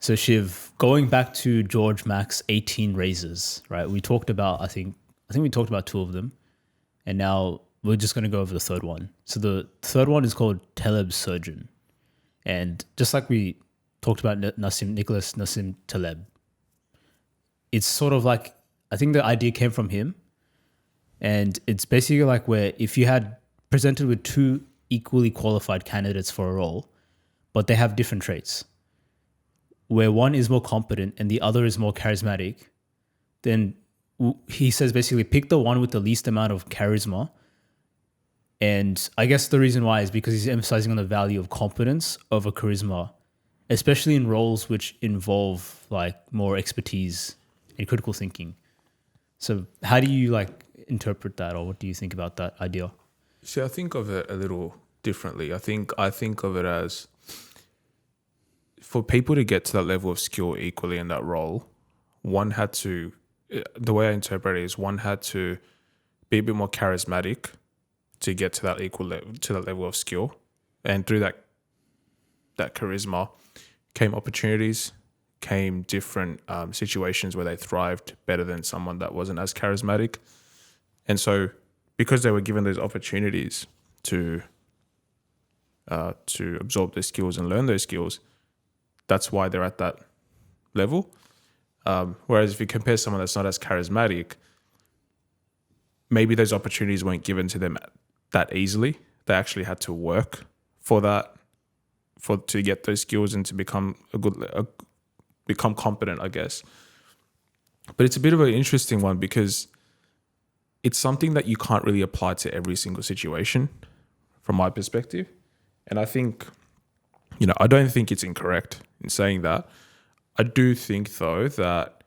So Shiv, going back to George Mack's 18 razors, right? We talked about, I think we talked about two of them, and now we're just going to go over the third one. So the third one is called Taleb's surgeon, and just like we talked about Nassim Taleb, it's sort of like, I think the idea came from him, and it's basically like where if you had presented with two equally qualified candidates for a role, but they have different traits, where one is more competent and the other is more charismatic, then he says basically pick the one with the least amount of charisma. And I guess the reason why is because he's emphasizing on the value of competence over charisma, especially in roles which involve like more expertise and critical thinking. So how do you like interpret that, or what do you think about that idea? See, I think of it a little differently. I think of it as for people to get to that level of skill equally in that role, one had to, the way I interpret it is one had to be a bit more charismatic to get to that to that level of skill. And through that charisma came opportunities, came different situations where they thrived better than someone that wasn't as charismatic. And so because they were given those opportunities to absorb their skills and learn those skills, that's why they're at that level. Whereas if you compare someone that's not as charismatic, maybe those opportunities weren't given to them that easily. They actually had to work for that, to get those skills and to become become competent, I guess. But it's a bit of an interesting one because it's something that you can't really apply to every single situation from my perspective. And I think, I don't think it's incorrect in saying that. I do think though that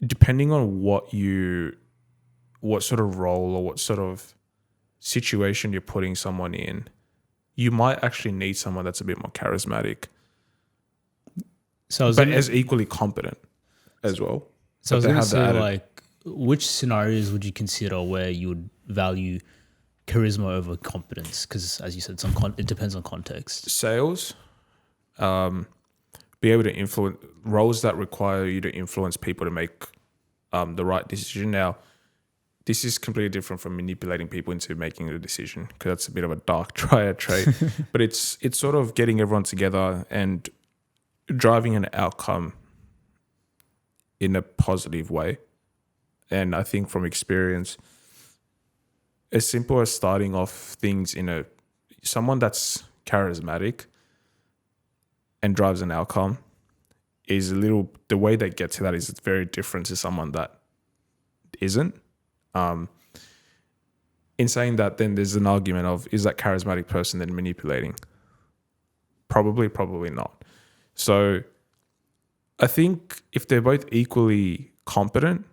depending on what sort of role or what sort of situation you're putting someone in, you might actually need someone that's a bit more charismatic, but as equally competent as well. So I was going to say, like, which scenarios would you consider where you would value charisma over competence? Because as you said, it depends on context. Sales, be able to influence roles that require you to influence people to make the right decision. Now, this is completely different from manipulating people into making a decision, because that's a bit of a dark triad trait. But it's sort of getting everyone together and driving an outcome in a positive way. And I think from experience, as simple as starting off things in someone that's charismatic and drives an outcome is the way they get to that is very different to someone that isn't. In saying that, then there's an argument of, is that charismatic person then manipulating? Probably not. So I think if they're both equally competent,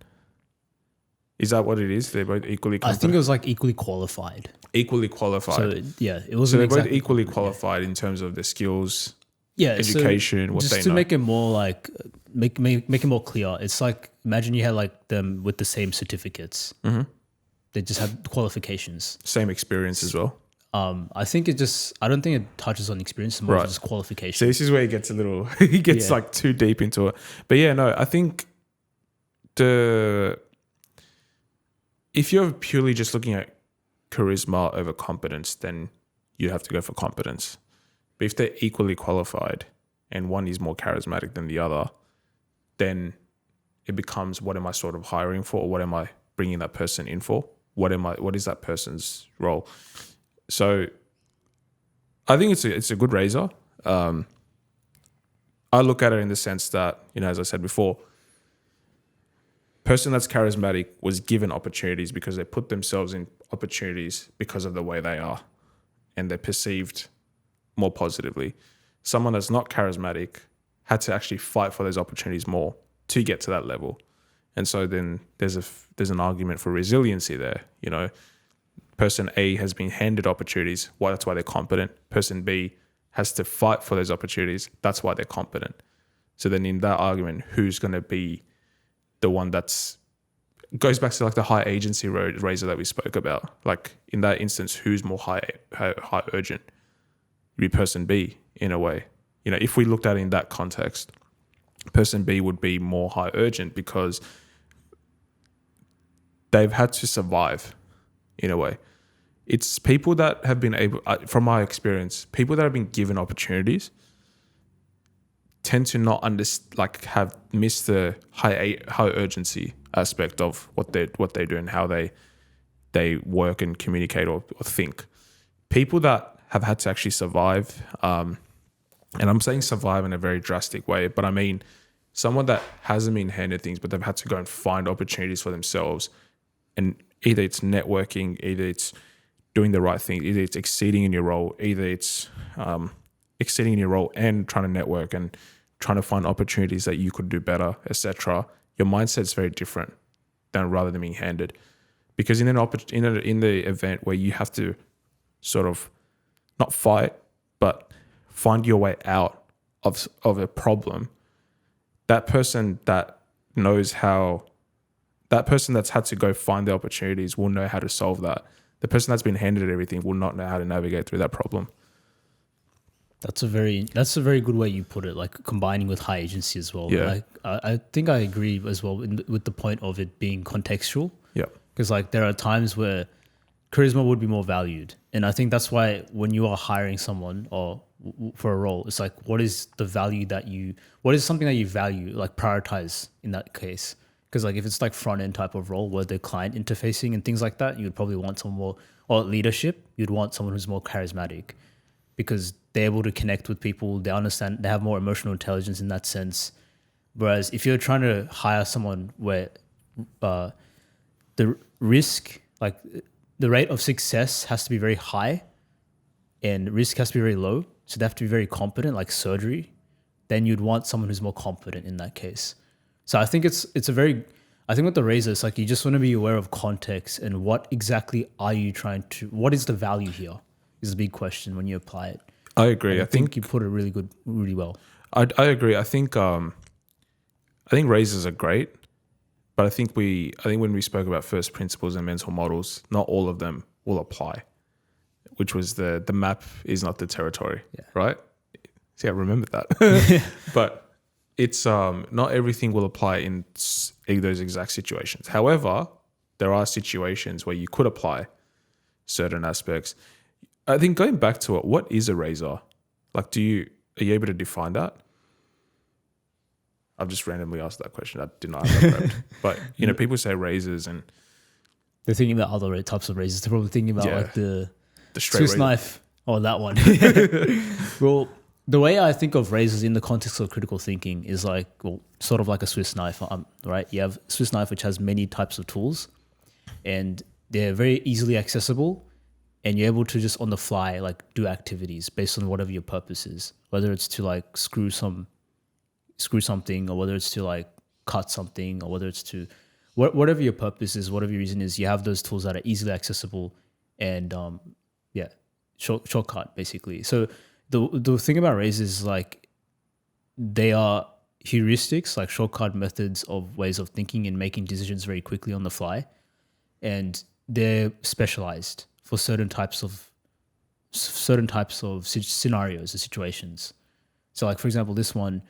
is that what it is? They're both equally competent? I think it was like equally qualified. Equally qualified. So yeah, it wasn't. So they're exactly both equally qualified in terms of their skills, yeah, education, so what just they to know. make it more like make it more clear. It's like, imagine you had like them with the same certificates. Mm-hmm. They just had qualifications. Same experience as well. I think I don't think it touches on experience, it's more of just qualifications. So this is where he gets like too deep into it. But yeah, no, I think if you're purely just looking at charisma over competence, then you have to go for competence. But if they're equally qualified and one is more charismatic than the other, then it becomes, what am I sort of hiring for, or what am I bringing that person in for? What is that person's role? So I think it's a good razor. I look at it in the sense that, as I said before, person that's charismatic was given opportunities because they put themselves in opportunities because of the way they are, and they're perceived more positively. Someone that's not charismatic had to actually fight for those opportunities more to get to that level. And so then there's an argument for resiliency there. Person A has been handed opportunities. That's why they're competent. Person B has to fight for those opportunities. That's why they're competent. So then in that argument, who's going to be the one goes back to like the high agency razor that we spoke about. Like in that instance, who's more high urgent? It'd be person B in a way. if we looked at it in that context, person B would be more high urgent because they've had to survive in a way. It's people that have been able, from my experience, people that have been given opportunities tend to not have missed the high urgency aspect of what they do and how they work and communicate or think. People that have had to actually survive, and I'm saying survive in a very drastic way, but I mean someone that hasn't been handed things, but they've had to go and find opportunities for themselves. And either it's networking, either it's doing the right thing, either it's exceeding in your role, either it's exceeding in your role and trying to network and trying to find opportunities that you could do better, etc. Your mindset's very different than rather than being handed. Because in the event where you have to sort of not fight, but find your way out of a problem, that person that knows how, that person that's had to go find the opportunities will know how to solve that. The person that's been handed everything will not know how to navigate through that problem. That's a very good way you put it, like combining with high agency as well. Yeah. Like, I think I agree as well with the point of it being contextual. Yeah. Because like there are times where charisma would be more valued. And I think that's why when you are hiring someone or for a role, it's like, what is the value what is something that you value, like prioritize in that case? Because like if it's like front end type of role where the client interfacing and things like that, you would probably want someone more, or leadership, you'd want someone who's more charismatic because they're able to connect with people. They understand, they have more emotional intelligence in that sense. Whereas if you're trying to hire someone where the risk, like the rate of success has to be very high and risk has to be very low, so they have to be very competent, like surgery, then you'd want someone who's more competent in that case. So I think I think with the razor, it's like you just want to be aware of context and what exactly are you what is the value here is the big question when you apply it. I agree. I think you put it really well. I agree. I think razors are great, but I think when we spoke about first principles and mental models, not all of them will apply, which was the map is not the territory, right? See, I remembered that. But it's not everything will apply in those exact situations. However, there are situations where you could apply certain aspects. I think going back to it, what is a razor? Like, are you able to define that? I've just randomly asked that question. I did not have that prepped. But people say razors and they're thinking about other types of razors. They're probably thinking about like the straight Swiss razor. knife or that one. Well, the way I think of razors in the context of critical thinking is like, well, sort of like a Swiss knife, right? You have Swiss knife, which has many types of tools and they're very easily accessible and you're able to just on the fly, like do activities based on whatever your purpose is, whether it's to like screw something or whether it's to like cut something or whether it's to whatever your purpose is, whatever your reason is, you have those tools that are easily accessible and shortcut basically. So the thing about razors is like they are heuristics, like shortcut methods of ways of thinking and making decisions very quickly on the fly, and they're specialized for certain types of scenarios or situations. So like for example, this one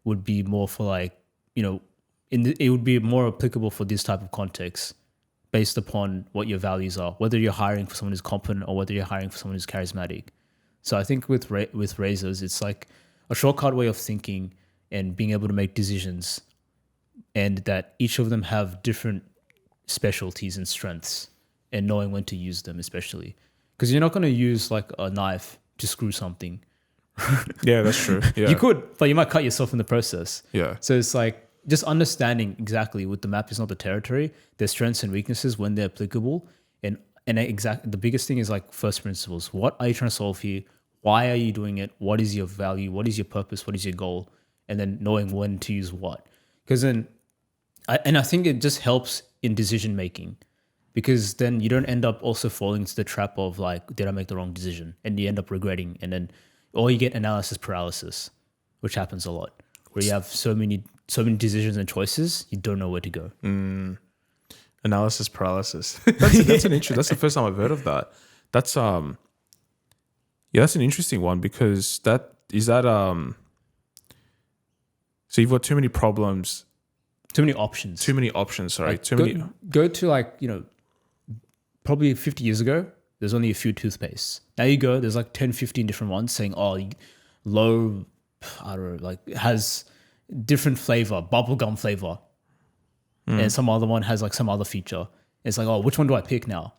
would be more for like, it would be more applicable for this type of context based upon what your values are, whether you're hiring for someone who's competent or whether you're hiring for someone who's charismatic. So I think with razors, it's like a shortcut way of thinking and being able to make decisions, and that each of them have different specialties and strengths and knowing when to use them, especially because you're not going to use like a knife to screw something. Yeah, that's true. Yeah. You could, but you might cut yourself in the process. Yeah. So it's like just understanding exactly with the map is not the territory, their strengths and weaknesses when they're applicable. And the biggest thing is like first principles. What are you trying to solve here? Why are you doing it? What is your value? What is your purpose? What is your goal? And then knowing when to use what. Because then, I think it just helps in decision making, because then you don't end up also falling into the trap of like, did I make the wrong decision? And you end up regretting, and then, or you get analysis paralysis, which happens a lot, where you have so many decisions and choices, you don't know where to go. Analysis paralysis. That's an interesting. That's the first time I've heard of that. That's that's an interesting one, because that so you've got too many problems, Too many options. sorry. Like, go to like, you know, probably 50 years ago, there's only a few toothpastes. Now you go, there's like 10, 15 different ones saying, oh, low, I don't know, like it has different flavor, bubblegum flavor. And some other one has like some other feature. It's like, oh, which one do I pick now?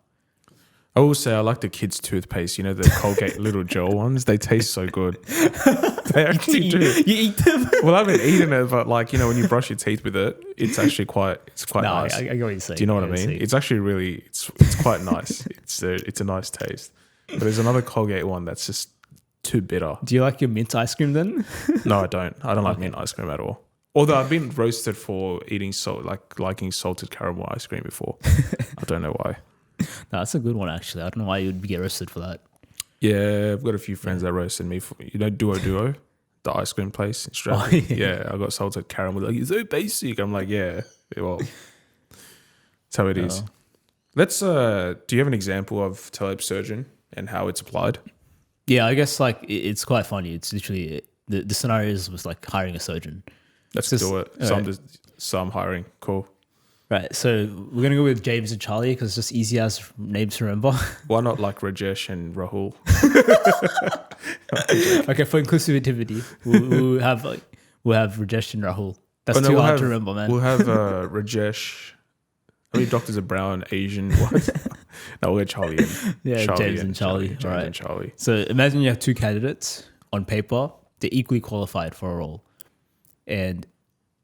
I will say I like the kids' toothpaste. You know, the Colgate little gel ones. They taste so good. They actually do. You eat them? Well, I haven't eaten it, but like, you know, when you brush your teeth with it, it's actually quite No, nice. I get what you're saying. Do you know what I mean? It's actually really, it's quite nice. It's a nice taste. But there's another Colgate one that's just too bitter. Do you like your mint ice cream then? No, I don't. I don't like mint ice cream at all. Although I've been roasted for eating liking salted caramel ice cream before. I don't know why. No, that's a good one actually. I don't know why you'd get roasted for that. Yeah, I've got a few friends that roasted me for, you know, Duo, the ice cream place in Stratford. Oh, yeah. I got salted caramel. Like, it's so basic. I'm like, yeah, well, that's how it is. Let's, do you have an example of Taleb surgeon and how it's applied? Yeah, I guess like it's quite funny. It's literally the scenarios was like hiring a surgeon. Let's do it. So I'm hiring. Cool. Right, so we're gonna go with James and Charlie because it's just easy as names to remember. Why not like Rajesh and Rahul? Okay, for inclusivity, we'll have Rajesh and Rahul. That's too hard to remember, man. We'll have Rajesh. How many doctors are brown, Asian? What? No, we'll get Charlie and James and Charlie. James All right. and Charlie. So imagine you have two candidates on paper. They're equally qualified for a role, and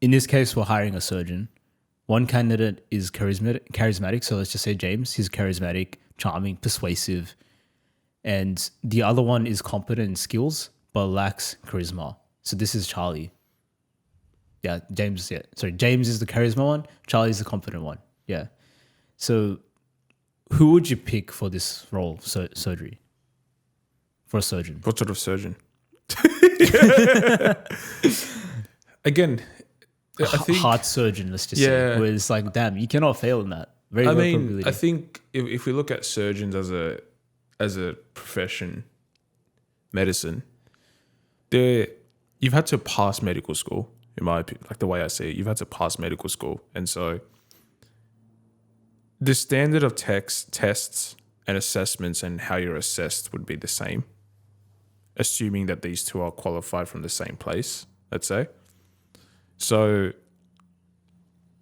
in this case, we're hiring a surgeon. One candidate is charismatic. So let's just say James. He's charismatic, charming, persuasive. And the other one is competent in skills, but lacks charisma. So this is Charlie. Yeah, James. Yeah, sorry. James is the charisma one. Charlie is the competent one. Yeah. So who would you pick for this role, surgery? For a surgeon. What sort of surgeon? Again, I think heart surgeon, let's just say. Where it's like, damn, you cannot fail in that. Very low probability. I think if we look at surgeons as a profession, medicine, you've had to pass medical school, in my opinion. Like the way I see it, you've had to pass medical school, and so the standard of tests and assessments and how you're assessed would be the same, assuming that these two are qualified from the same place, let's say. So,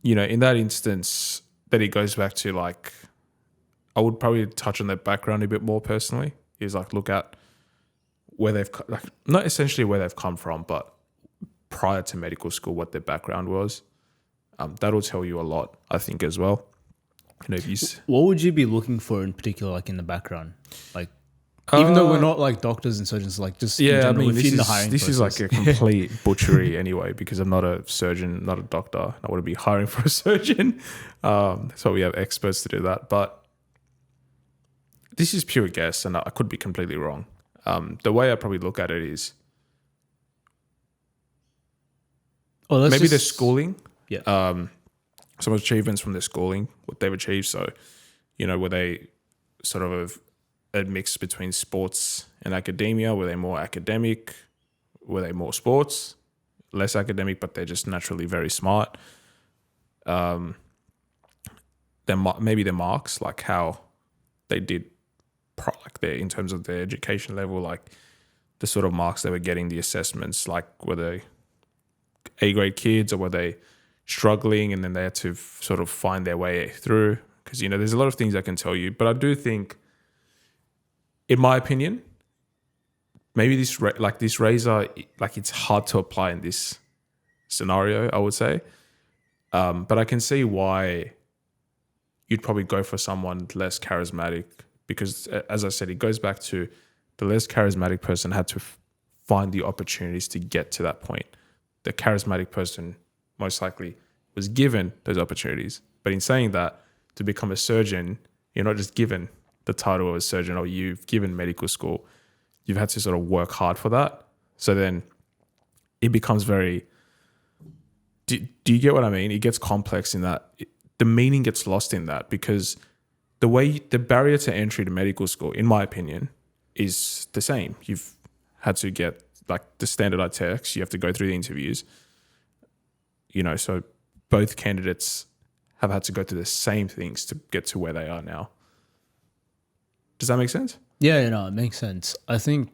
you know, in that instance, that it goes back to like, I would probably touch on their background a bit more personally. Is like look at where they've like not essentially where they've come from, but prior to medical school, what their background was. That'll tell you a lot, I think, as well. You know, what would you be looking for in particular, like in the background, like? Even though we're not like doctors and surgeons, like just in general, I mean, this is like a complete butchery anyway, because I'm not a surgeon, not a doctor. I wouldn't be hiring for a surgeon. That's why we have experts to do that. But this is pure guess, and I could be completely wrong. The way I probably look at it is maybe their schooling. Yeah. Some achievements from their schooling, what they've achieved. So, you know, were they sort of a mix between sports and academia? Were they more academic? Were they more sports? Less academic, but they're just naturally very smart. Maybe their marks, like how they did, in terms of their education level, like the sort of marks they were getting, the assessments, like were they A grade kids or were they struggling and then they had to sort of find their way through? Because, you know, there's a lot of things I can tell you, but I do think, in my opinion, maybe this razor, like it's hard to apply in this scenario, I would say. But I can see why you'd probably go for someone less charismatic because, as I said, it goes back to the less charismatic person had to find the opportunities to get to that point. The charismatic person most likely was given those opportunities. But in saying that, to become a surgeon, you're not just given the title of a surgeon or you've given medical school. You've had to sort of work hard for that. So then it becomes very... Do you get what I mean? It gets complex in that the meaning gets lost in that because the barrier to entry to medical school, in my opinion, is the same. You've had to get like the standardized tests. You have to go through the interviews. So both candidates have had to go through the same things to get to where they are now. Does that make sense? Yeah, it makes sense. I think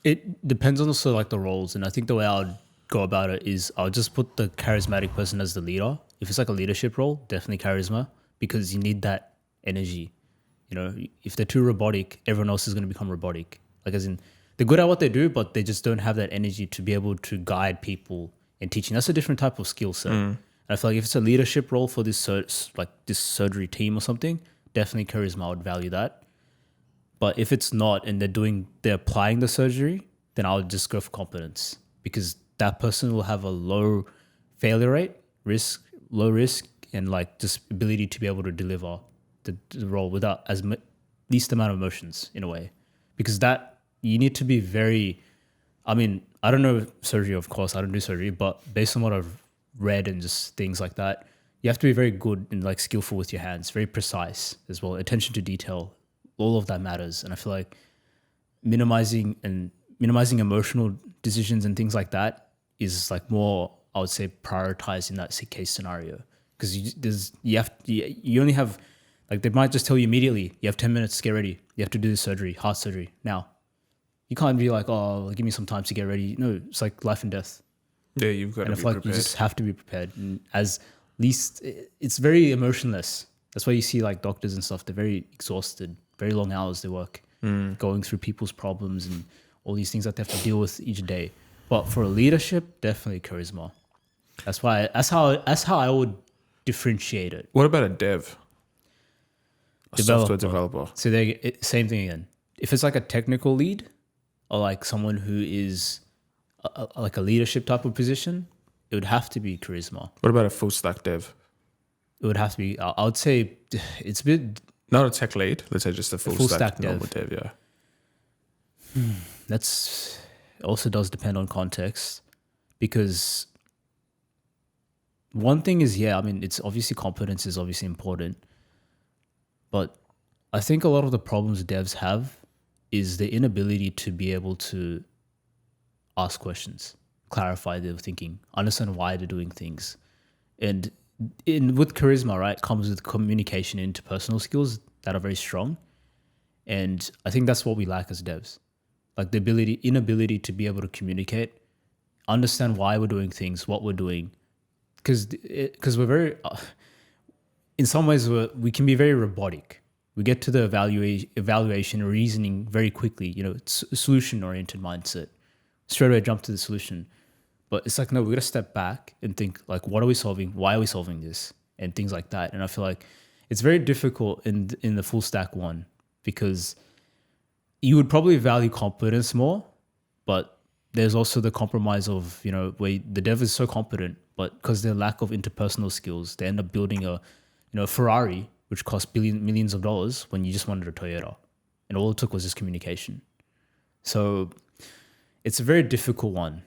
it depends on also like the roles, and I think the way I would go about it is I'll just put the charismatic person as the leader. If it's like a leadership role, definitely charisma, because you need that energy. If they're too robotic, everyone else is going to become robotic. Like as in, they're good at what they do, but they just don't have that energy to be able to guide people in teaching. That's a different type of skill set. And I feel like if it's a leadership role for this this surgery team or something, definitely charisma, I would value that. But if it's not and they're applying the surgery, then I would just go for competence, because that person will have a low failure rate, low risk, and like just ability to be able to deliver the role without least amount of emotions in a way. Because that you need to be very, I mean, I don't know surgery, of course, I don't do surgery, but based on what I've read and just things like that, you have to be very good and like skillful with your hands, very precise as well, attention to detail. All of that matters. And I feel like minimizing emotional decisions and things like that is like more, I would say, prioritized in that case scenario. Because you only have, like, they might just tell you immediately, you have 10 minutes to get ready. You have to do this surgery, heart surgery now. You can't be like, oh, give me some time to get ready. No, it's like life and death. Yeah, you've got to be prepared. And I feel like you just have to be prepared. And as least, it's very emotionless. That's why you see like doctors and stuff, they're very exhausted, very long hours they work, going through people's problems and all these things that they have to deal with each day. But for leadership, definitely charisma. That's how I would differentiate it. What about a dev? Software developer. So same thing again. If it's like a technical lead or like someone who is like a leadership type of position, it would have to be charisma. What about a full stack dev? It would have to be, I would say it's a bit... Not a tech lead. Let's say just a full stack dev. Yeah. That's also does depend on context, because one thing is, it's obviously competence is obviously important, but I think a lot of the problems devs have is the inability to be able to ask questions, clarify their thinking, understand why they're doing things. And with charisma, right, comes with communication and interpersonal skills that are very strong. And I think that's what we lack as devs. Like the inability to be able to communicate, understand why we're doing things, what we're doing. Because we're very, in some ways, we can be very robotic. We get to the evaluation reasoning very quickly, it's a solution-oriented mindset. Straight away jump to the solution. But it's like, no, we got to step back and think, like, what are we solving? Why are we solving this? And things like that. And I feel like it's very difficult in the full stack one, because you would probably value competence more, but there's also the compromise of, where the dev is so competent, but because their lack of interpersonal skills, they end up building a Ferrari, which cost millions of dollars when you just wanted a Toyota. And all it took was just communication. So it's a very difficult one.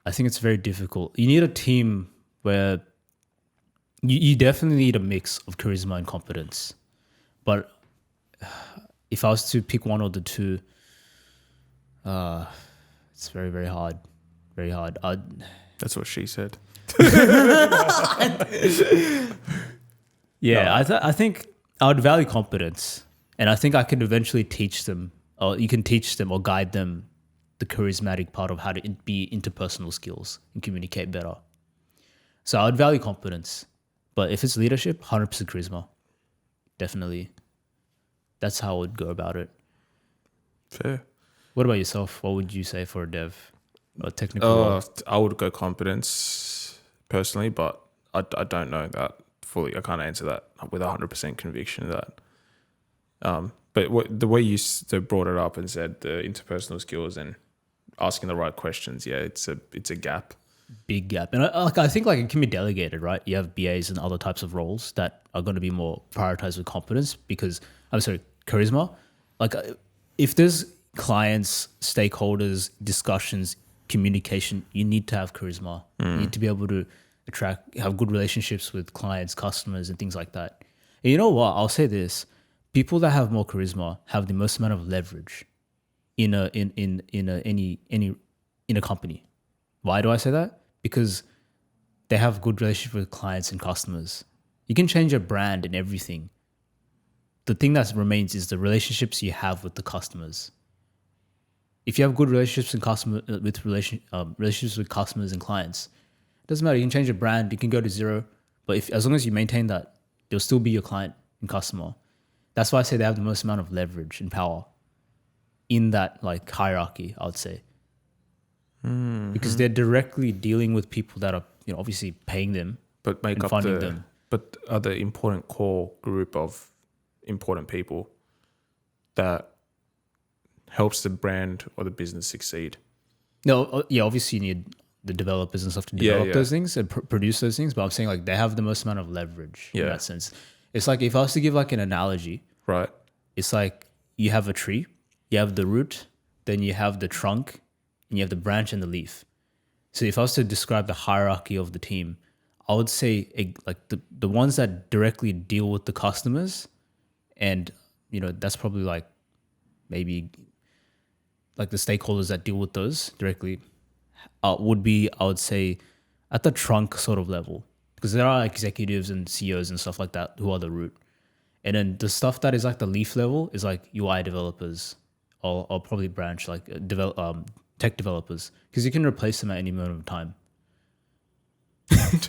I think it's very difficult. You need a team where you definitely need a mix of charisma and competence. But if I was to pick one of the two, it's very, very hard. Very hard. That's what she said. Yeah, no. I think I would value competence. And I think I could eventually teach them, or you can teach them or guide them the charismatic part of how to be interpersonal skills and communicate better. So I would value competence. But if it's leadership, 100% charisma. Definitely. That's how I would go about it. Fair. What about yourself? What would you say for a dev? A technical I would go competence personally, but I don't know that fully. I can't answer that with 100% conviction of that. But the way you brought it up and said the interpersonal skills and asking the right questions, yeah, it's a gap. Big gap. And I think it can be delegated, right? You have BAs and other types of roles that are going to be more prioritized with competence because, charisma. If there's clients, stakeholders, discussions, communication, you need to have charisma. You need to be able to have good relationships with clients, customers, and things like that. And you know what? I'll say this. People that have more charisma have the most amount of leverage in any in a company. Why do I say that? Because they have good relationship with clients and customers. You can change your brand and everything. The thing that remains is the relationships you have with the customers. If you have good relationships and relationships with customers and clients, it doesn't matter. You can change your brand. You can go to zero, but if as long as you maintain that, they'll still be your client and customer. That's why I say they have the most amount of leverage and power in that like hierarchy, I would say. Because they're directly dealing with people that are, obviously paying them but make and up funding them. but are the important core group of important people that helps the brand or the business succeed. No, yeah, obviously you need the developers and stuff to develop those things and produce those things. But I'm saying like they have the most amount of leverage in that sense. It's like if I was to give like an analogy, Right. it's like you have a tree, you have the root, then you have the trunk, and you have the branch and the leaf. So if I was to describe the hierarchy of the team, I would say like the ones that directly deal with the customers, and that's probably like maybe like the stakeholders that deal with those directly would be, I would say, at the trunk sort of level, because there are executives and CEOs and stuff like that who are the root. And then the stuff that is like the leaf level is like UI developers or probably branch like tech developers, because you can replace them at any moment of time.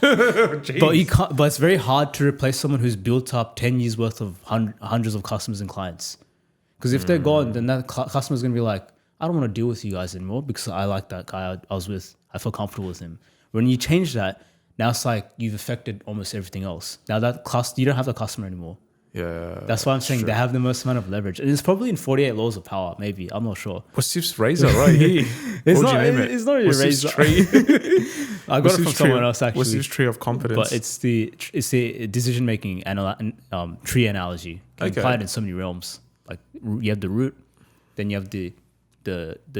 But you can't. But it's very hard to replace someone who's built up 10 years worth of hundreds of customers and clients. Because if they're gone, then that customer's gonna be like, I don't want to deal with you guys anymore because I like that guy I was with. I feel comfortable with him. When you change that, now it's like you've affected almost everything else. Now that you don't have the customer anymore. Yeah. That's why I'm saying they have the most amount of leverage. And it's probably in 48 Laws of Power, maybe. I'm not sure. What's this razor right here? It's What would not, you name it? it's not really What's a this razor. tree? I got it from someone else actually. What's this tree of competence? But it's the decision making tree analogy. You can apply it in so many realms. Like you have the root, then you have the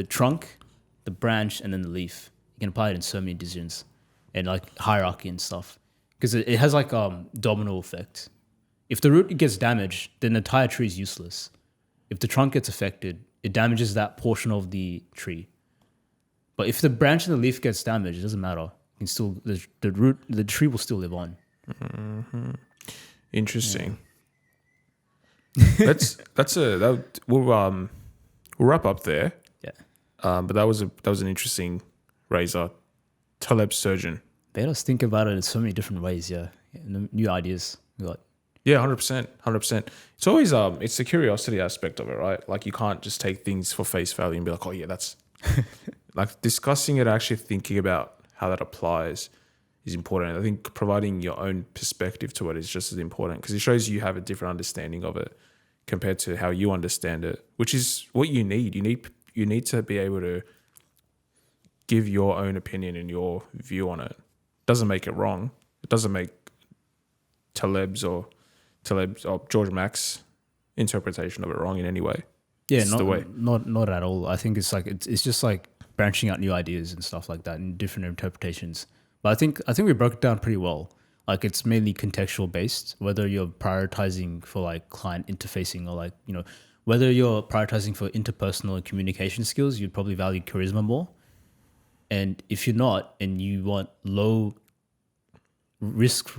trunk, the branch, and then the leaf. You can apply it in so many decisions and like hierarchy and stuff, because it has like domino effect. If the root gets damaged, then the entire tree is useless. If the trunk gets affected, it damages that portion of the tree. But if the branch and the leaf gets damaged, it doesn't matter. You can still the tree will still live on. Mm-hmm. Interesting. We'll wrap up there. Yeah. But that was an interesting razor. Taleb surgeon. Made us think about it in so many different ways. Yeah, new ideas. We got. Yeah, 100%. It's always it's the curiosity aspect of it, right? Like you can't just take things for face value and be like, oh yeah, that's like discussing it, actually thinking about how that applies is important. I think providing your own perspective to it is just as important, because it shows you have a different understanding of it compared to how you understand it, which is what you need. You need to be able to give your own opinion and your view on it. Doesn't make it wrong. It doesn't make Taleb's or George Mack's interpretation of it wrong in any way. Yeah, it's the way. Not at all. I think it's like it's just like branching out new ideas and stuff like that and different interpretations. But I think we broke it down pretty well. Like it's mainly contextual based, whether you're prioritizing for like client interfacing or like, whether you're prioritizing for interpersonal and communication skills, you'd probably value charisma more. And if you're not, and you want low risk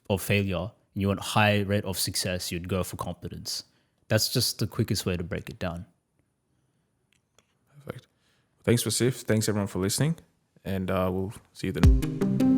of failure, and you want high rate of success, you'd go for competence. That's just the quickest way to break it down. Perfect. Thanks for Sif. Thanks everyone for listening, and we'll see you then.